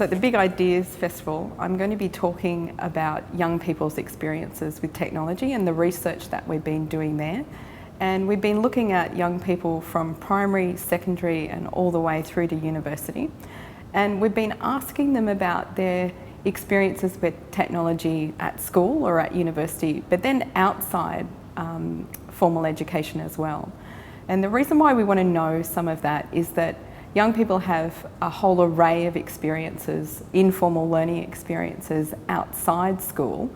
So at the Big Ideas Festival, I'm going to be talking about young people's experiences with technology and the research that we've been doing there. And we've been looking at young people from primary, secondary and all the way through to university. And we've been asking them about their experiences with technology at school or at university, but then outside formal education as well. And the reason why we want to know some of that is that young people have a whole array of experiences, informal learning experiences outside school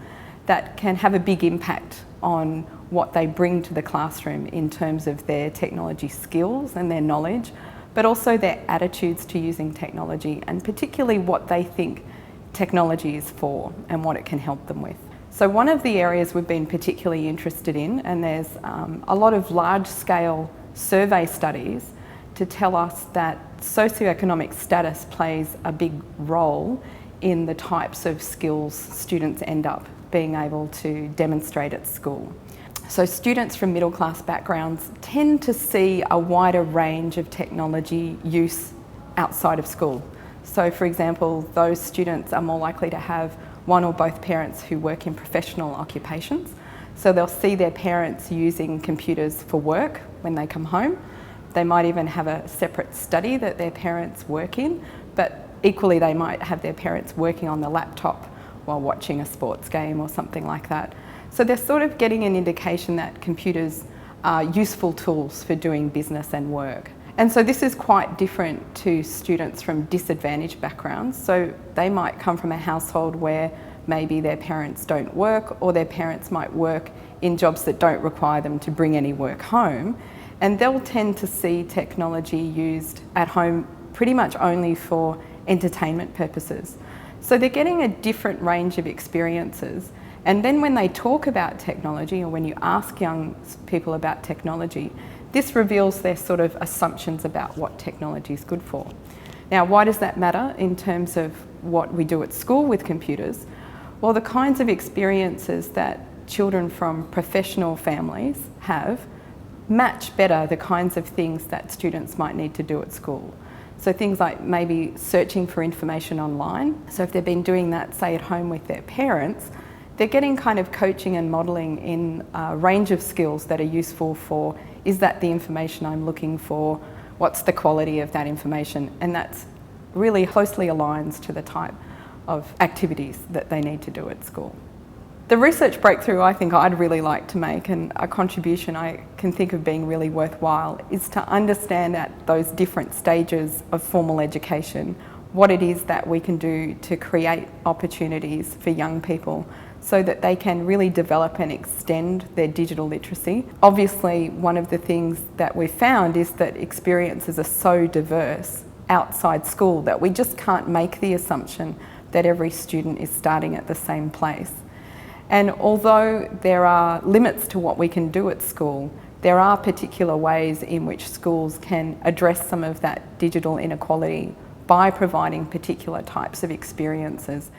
that can have a big impact on what they bring to the classroom in terms of their technology skills and their knowledge, but also their attitudes to using technology and particularly what they think technology is for and what it can help them with. So one of the areas we've been particularly interested in, and there's a lot of large-scale survey studies to tell us that socioeconomic status plays a big role in the types of skills students end up being able to demonstrate at school. So students from middle class backgrounds tend to see a wider range of technology use outside of school. So for example, those students are more likely to have one or both parents who work in professional occupations. So they'll see their parents using computers for work when they come home. They might even have a separate study that their parents work in, but equally they might have their parents working on the laptop while watching a sports game or something like that. So they're sort of getting an indication that computers are useful tools for doing business and work. And so this is quite different to students from disadvantaged backgrounds. So they might come from a household where maybe their parents don't work, or their parents might work in jobs that don't require them to bring any work home. And they'll tend to see technology used at home pretty much only for entertainment purposes. So they're getting a different range of experiences. And then when they talk about technology, or when you ask young people about technology, this reveals their sort of assumptions about what technology is good for. Now, why does that matter in terms of what we do at school with computers? Well, the kinds of experiences that children from professional families have match better the kinds of things that students might need to do at school. So things like maybe searching for information online. So if they've been doing that, say, at home with their parents, they're getting kind of coaching and modelling in a range of skills that are useful for, is that the information I'm looking for? What's the quality of that information? And that's really closely aligns to the type of activities that they need to do at school. The research breakthrough I think I'd really like to make, and a contribution I can think of being really worthwhile, is to understand at those different stages of formal education what it is that we can do to create opportunities for young people so that they can really develop and extend their digital literacy. Obviously, one of the things that we've found is that experiences are so diverse outside school that we just can't make the assumption that every student is starting at the same place. And although there are limits to what we can do at school, there are particular ways in which schools can address some of that digital inequality by providing particular types of experiences.